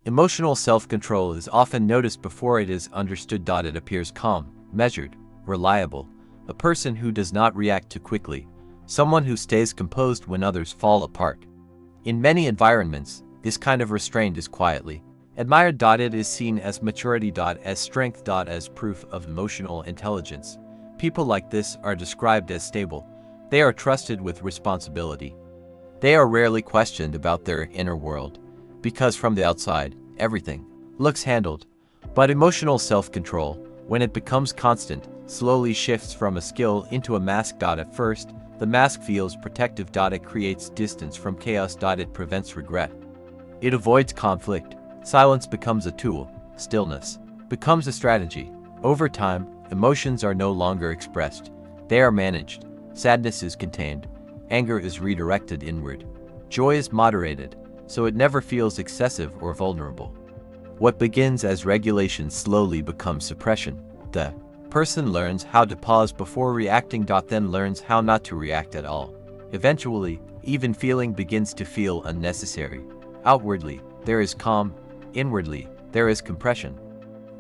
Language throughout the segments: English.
Emotional self-control is often noticed before it is understood. It appears calm, measured, reliable, a person who does not react too quickly, someone who stays composed when others fall apart. In many environments, this kind of restraint is quietly admired. It is seen as maturity, as strength, as proof of emotional intelligence. People like this are described as stable. They are trusted with responsibility. They are rarely questioned about their inner world, because from the outside, everything looks handled. But emotional self-control, when it becomes constant, slowly shifts from a skill into a mask. At first, the mask feels protective. It creates distance from chaos. It prevents regret. It avoids conflict. Silence becomes a tool. Stillness becomes a strategy. Over time, emotions are no longer expressed. They are managed. Sadness is contained. Anger is redirected inward. Joy is moderated, so it never feels excessive or vulnerable. What begins as regulation slowly becomes suppression. The person learns how to pause before reacting. Then learns how not to react at all. Eventually, even feeling begins to feel unnecessary. Outwardly, there is calm. Inwardly, there is compression.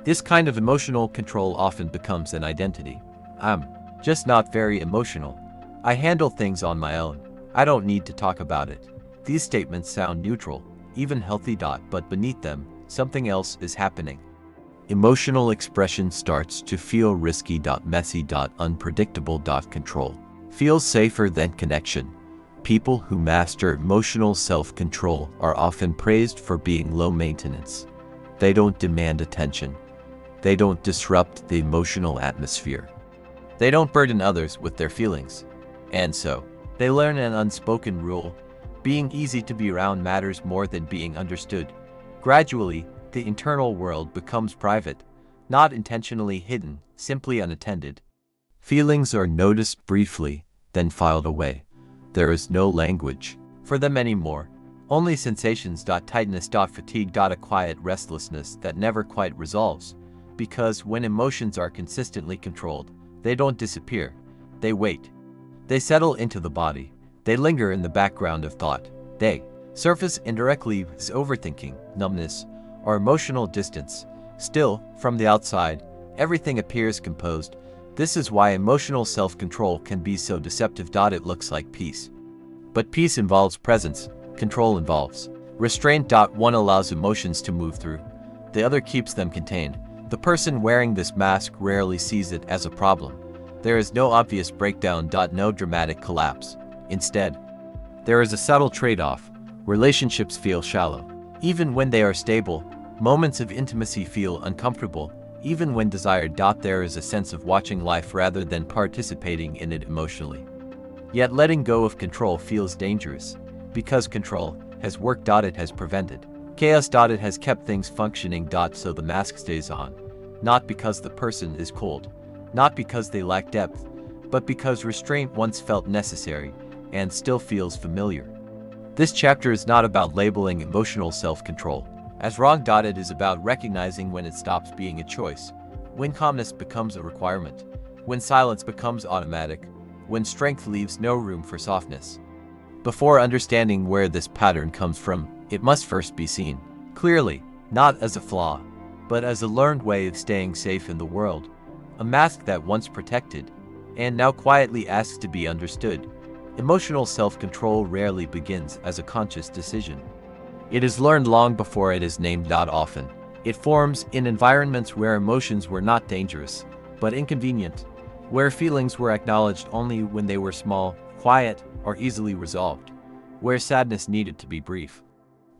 This kind of emotional control often becomes an identity. I'm just not very emotional. I handle things on my own. I don't need to talk about it. These statements sound neutral, even healthy. But beneath them, something else is happening. Emotional expression starts to feel risky. Messy. Unpredictable. Control feels safer than connection. People who master emotional self-control are often praised for being low maintenance. They don't demand attention. They don't disrupt the emotional atmosphere. They don't burden others with their feelings. And so, they learn an unspoken rule: being easy to be around matters more than being understood. Gradually, the internal world becomes private, not intentionally hidden, simply unattended. Feelings are noticed briefly, then filed away. There is no language for them anymore. Only sensations. Tightness. Fatigue. A quiet restlessness that never quite resolves. Because when emotions are consistently controlled, they don't disappear. They wait. They settle into the body. They linger in the background of thought. They surface indirectly as overthinking, numbness, or emotional distance. Still, from the outside, everything appears composed. This is why emotional self-control can be so deceptive. It looks like peace. But peace involves presence. Control involves restraint. One allows emotions to move through. The other keeps them contained. The person wearing this mask rarely sees it as a problem. There is no obvious breakdown. No dramatic collapse. Instead, there is a subtle trade-off. Relationships feel shallow. Even when they are stable, moments of intimacy feel uncomfortable. Even when desired. There is a sense of watching life rather than participating in it emotionally. Yet letting go of control feels dangerous. Because control has worked. It has prevented chaos. It has kept things functioning. So the mask stays on. Not because the person is cold. Not because they lack depth. But because restraint once felt necessary and still feels familiar. This chapter is not about labeling emotional self-control as wrong. It is about recognizing when it stops being a choice, when calmness becomes a requirement, when silence becomes automatic, when strength leaves no room for softness. Before understanding where this pattern comes from, it must first be seen clearly, not as a flaw, but as a learned way of staying safe in the world, a mask that once protected and now quietly asks to be understood. Emotional self-control rarely begins as a conscious decision. It is learned long before it is named. Often, it forms in environments where emotions were not dangerous, but inconvenient, where feelings were acknowledged only when they were small, quiet, or easily resolved, where sadness needed to be brief,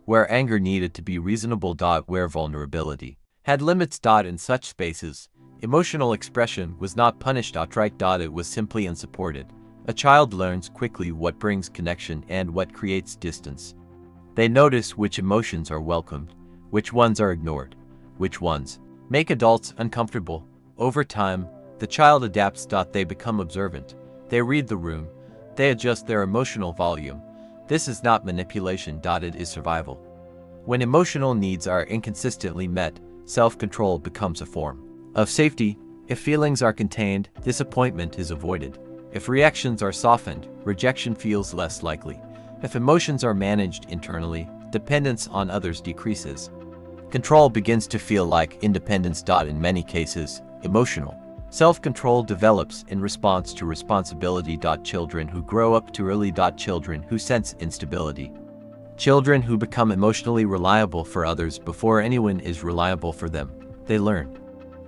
where anger needed to be reasonable. Where vulnerability had limits. In such spaces, emotional expression was not punished outright. It was simply unsupported. A child learns quickly what brings connection and what creates distance. They notice which emotions are welcomed, which ones are ignored, which ones make adults uncomfortable. Over time, the child adapts. They become observant. They read the room. They adjust their emotional volume. This is not manipulation. It is survival. When emotional needs are inconsistently met, self-control becomes a form of safety. If feelings are contained, disappointment is avoided. If reactions are softened, rejection feels less likely. If emotions are managed internally, dependence on others decreases. Control begins to feel like independence. In many cases, emotional self-control develops in response to responsibility. Children who grow up too early. Children who sense instability. Children who become emotionally reliable for others before anyone is reliable for them. They learn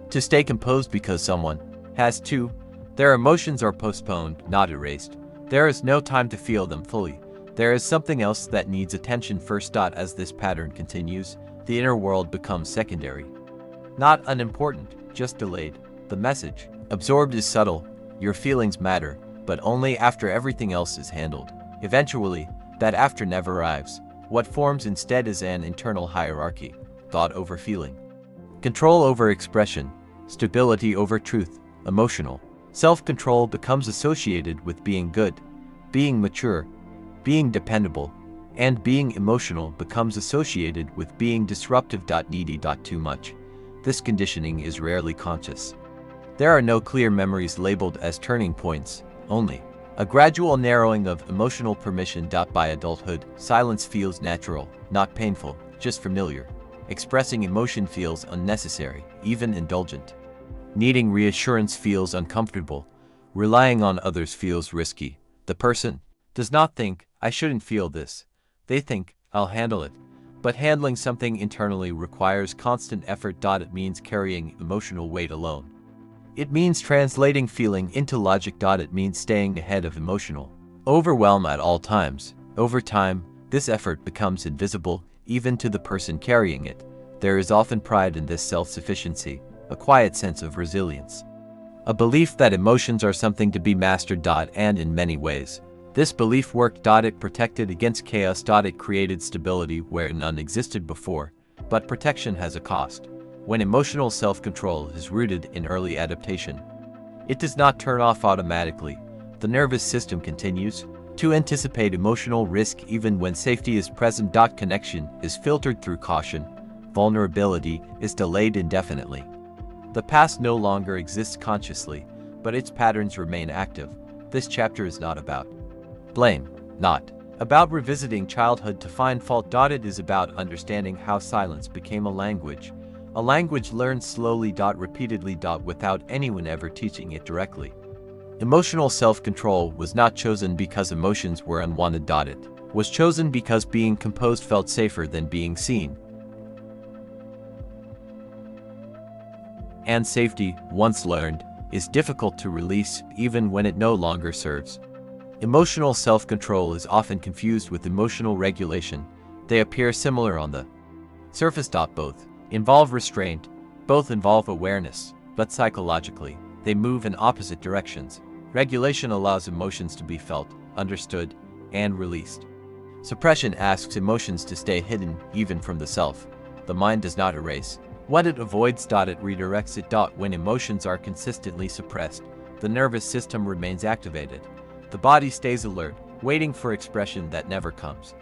to stay composed because someone has to. Their emotions are postponed, not erased. There is no time to feel them fully. There is something else that needs attention first. As this pattern continues, the inner world becomes secondary. Not unimportant, just delayed. The message absorbed is subtle. Your feelings matter, but only after everything else is handled. Eventually, that after never arrives. What forms instead is an internal hierarchy. Thought over feeling. Control over expression. Stability over truth. Emotional self-control becomes associated with being good, being mature, being dependable, and being emotional becomes associated with being disruptive. Needy. Too much. This conditioning is rarely conscious. There are no clear memories labeled as turning points, only a gradual narrowing of emotional permission. By adulthood, silence feels natural, not painful, just familiar. Expressing emotion feels unnecessary, even indulgent. Needing reassurance feels uncomfortable. Relying on others feels risky. The person does not think, I shouldn't feel this. They think, I'll handle it. But handling something internally requires constant effort. It means carrying emotional weight alone. It means translating feeling into logic. It means staying ahead of emotional overwhelm at all times. Over time, this effort becomes invisible, even to the person carrying it. There is often pride in this self-sufficiency, a quiet sense of resilience. A belief that emotions are something to be mastered. And in many ways, this belief worked. It protected against chaos. It created stability where none existed before. But protection has a cost. When emotional self-control is rooted in early adaptation, it does not turn off automatically. The nervous system continues to anticipate emotional risk even when safety is present. Connection is filtered through caution. Vulnerability is delayed indefinitely. The past no longer exists consciously, but its patterns remain active. This chapter is not about blame, not about revisiting childhood to find fault. It is about understanding how silence became a language learned slowly, repeatedly, without anyone ever teaching it directly. Emotional self-control was not chosen because emotions were unwanted. It was chosen because being composed felt safer than being seen. And safety, once learned, is difficult to release even when it no longer serves. Emotional self-control is often confused with emotional regulation. They appear similar on the surface. Both involve restraint, both involve awareness, but psychologically, they move in opposite directions. Regulation allows emotions to be felt, understood, and released. Suppression asks emotions to stay hidden, even from the self. The mind does not erase what it avoids. It redirects it. When emotions are consistently suppressed, the nervous system remains activated. The body stays alert, waiting for expression that never comes.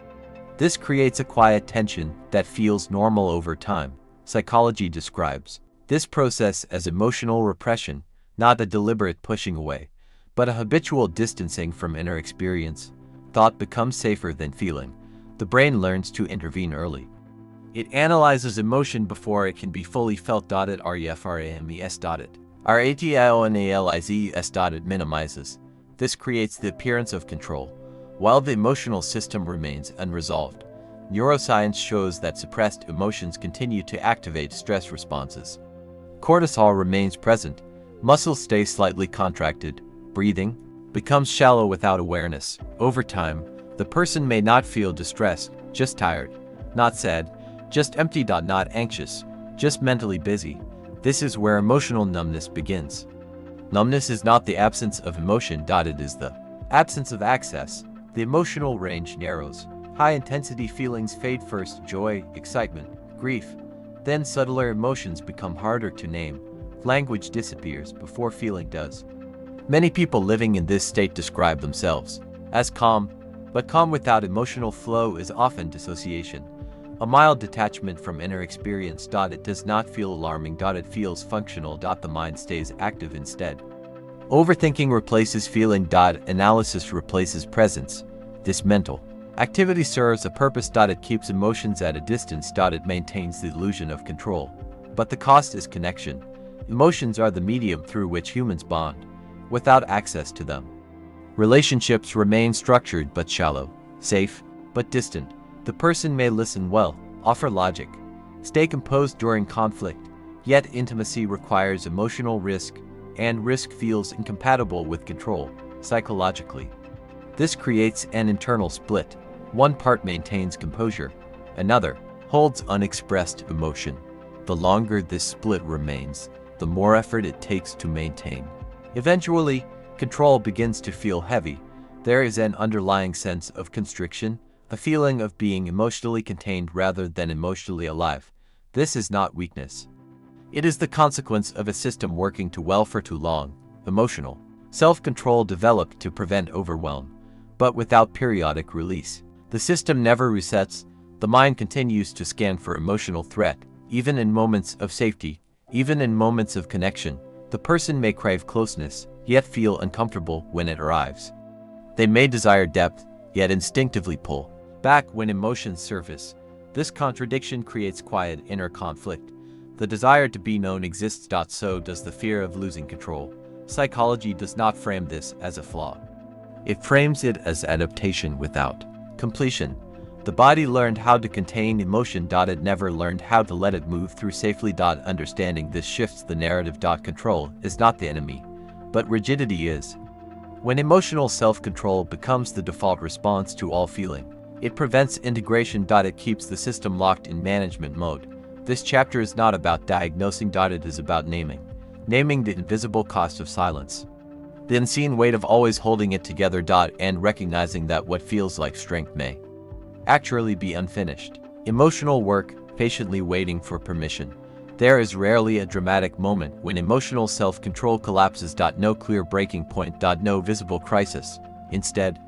This creates a quiet tension that feels normal over time. Psychology describes this process as emotional repression, not a deliberate pushing away, but a habitual distancing from inner experience. Thought becomes safer than feeling. The brain learns to intervene early. It analyzes emotion before it can be fully felt. It reframes. It minimizes. This creates the appearance of control, while the emotional system remains unresolved. Neuroscience shows that suppressed emotions continue to activate stress responses. Cortisol remains present, muscles stay slightly contracted, breathing becomes shallow without awareness. Over time, the person may not feel distressed, just tired, not sad, just empty. Not anxious, just mentally busy. This is where emotional numbness begins. Numbness is not the absence of emotion. It is the absence of access. The emotional range narrows. High-intensity feelings fade first: joy, excitement, grief. Then subtler emotions become harder to name. Language disappears before feeling does. Many people living in this state describe themselves as calm, but calm without emotional flow is often dissociation. A mild detachment from inner experience. It does not feel alarming. It feels functional. The mind stays active instead. Overthinking replaces feeling. Analysis replaces presence. This mental Activity serves a purpose. It keeps emotions at a distance. It maintains the illusion of control. But the cost is connection. Emotions are the medium through which humans bond. Without access to them, relationships remain structured but shallow, safe but distant. The person may listen well, offer logic, stay composed during conflict, yet intimacy requires emotional risk, and risk feels incompatible with control, psychologically. This creates an internal split. One part maintains composure, another holds unexpressed emotion. The longer this split remains, the more effort it takes to maintain. Eventually, control begins to feel heavy. There is an underlying sense of constriction, a feeling of being emotionally contained rather than emotionally alive. This is not weakness. It is the consequence of a system working too well for too long. Emotional self-control developed to prevent overwhelm, but without periodic release. The system never resets. The mind continues to scan for emotional threat, even in moments of safety, even in moments of connection. The person may crave closeness, yet feel uncomfortable when it arrives. They may desire depth, yet instinctively pull back when emotions surface. This contradiction creates quiet inner conflict. The desire to be known exists. So does the fear of losing control. Psychology does not frame this as a flaw. It frames it as adaptation without completion. The body learned how to contain emotion. It never learned how to let it move through safely. Understanding this shifts the narrative. Control is not the enemy, but rigidity is. When emotional self-control becomes the default response to all feeling, it prevents integration. It keeps the system locked in management mode. This chapter is not about diagnosing. It is about naming the invisible cost of silence, the unseen weight of always holding it together. And recognizing that what feels like strength may actually be unfinished emotional work, patiently waiting for permission. There is rarely a dramatic moment when emotional self-control collapses. No clear breaking point. No visible crisis. Instead,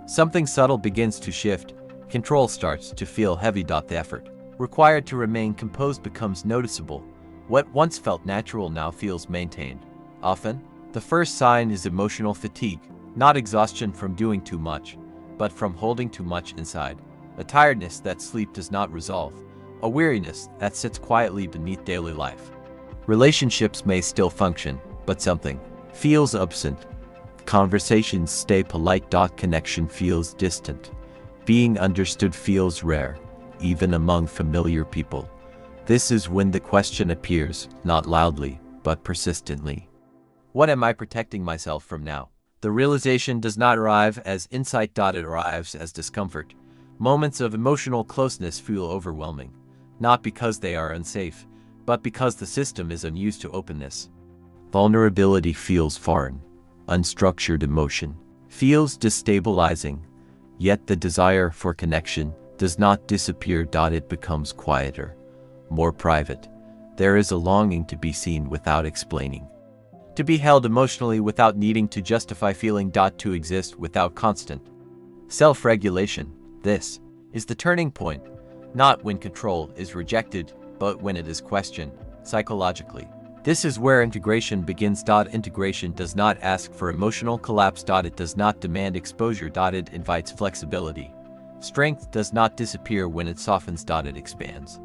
something subtle begins to shift. Control starts to feel heavy. The effort required to remain composed becomes noticeable. What once felt natural now feels maintained. Often, the first sign is emotional fatigue, not exhaustion from doing too much, but from holding too much inside. A tiredness that sleep does not resolve, a weariness that sits quietly beneath daily life. Relationships may still function, but something feels absent. Conversations stay polite. Connection feels distant. Being understood feels rare, even among familiar people. This is when the question appears, not loudly, but persistently. What am I protecting myself from now? The realization does not arrive as insight. It arrives as discomfort. Moments of emotional closeness feel overwhelming, not because they are unsafe, but because the system is unused to openness. Vulnerability feels foreign. Unstructured emotion feels destabilizing, yet the desire for connection does not disappear. It becomes quieter, more private. There is a longing to be seen without explaining, to be held emotionally without needing to justify feeling. To exist without constant self-regulation. This is the turning point, not when control is rejected, but when it is questioned, psychologically. This is where integration begins. Integration does not ask for emotional collapse. It does not demand exposure. It invites flexibility. Strength does not disappear when it softens. It expands.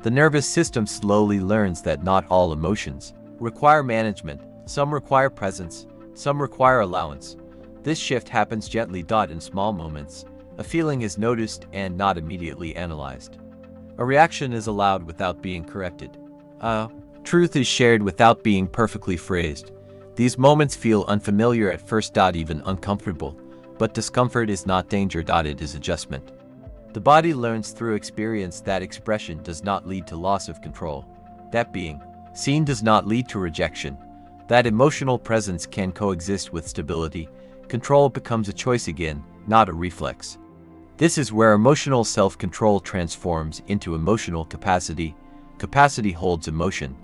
The nervous system slowly learns that not all emotions require management. Some require presence, some require allowance. This shift happens gently. In small moments, a feeling is noticed and not immediately analyzed. A reaction is allowed without being corrected. Truth is shared without being perfectly phrased. These moments feel unfamiliar at first. Even uncomfortable. But discomfort is not danger. It is adjustment. The body learns through experience that expression does not lead to loss of control. That being seen does not lead to rejection. That emotional presence can coexist with stability. Control becomes a choice again, not a reflex. This is where emotional self-control transforms into emotional capacity. Capacity holds emotion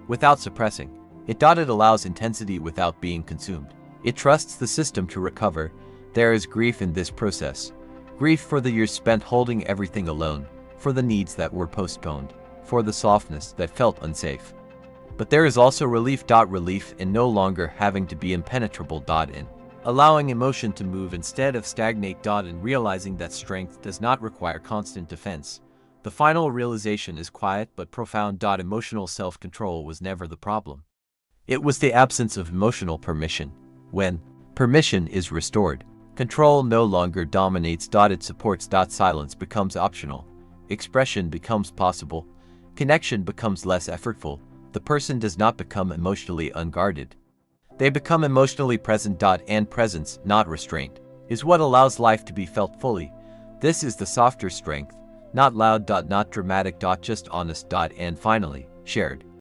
without suppressing it. It allows intensity without being consumed. It trusts the system to recover. There is grief in this process. Grief for the years spent holding everything alone, for the needs that were postponed, for the softness that felt unsafe. But there is also relief. Relief in no longer having to be impenetrable. In allowing emotion to move instead of stagnate. And realizing that strength does not require constant defense. The final realization is quiet but profound. Emotional self-control was never the problem. It was the absence of emotional permission. When permission is restored, control no longer dominates. It supports. Silence becomes optional. Expression becomes possible. Connection becomes less effortful. The person does not become emotionally unguarded. They become emotionally present. And presence, not restraint, is what allows life to be felt fully. This is the softer strength, not loud. Not dramatic. Just honest. And finally, shared.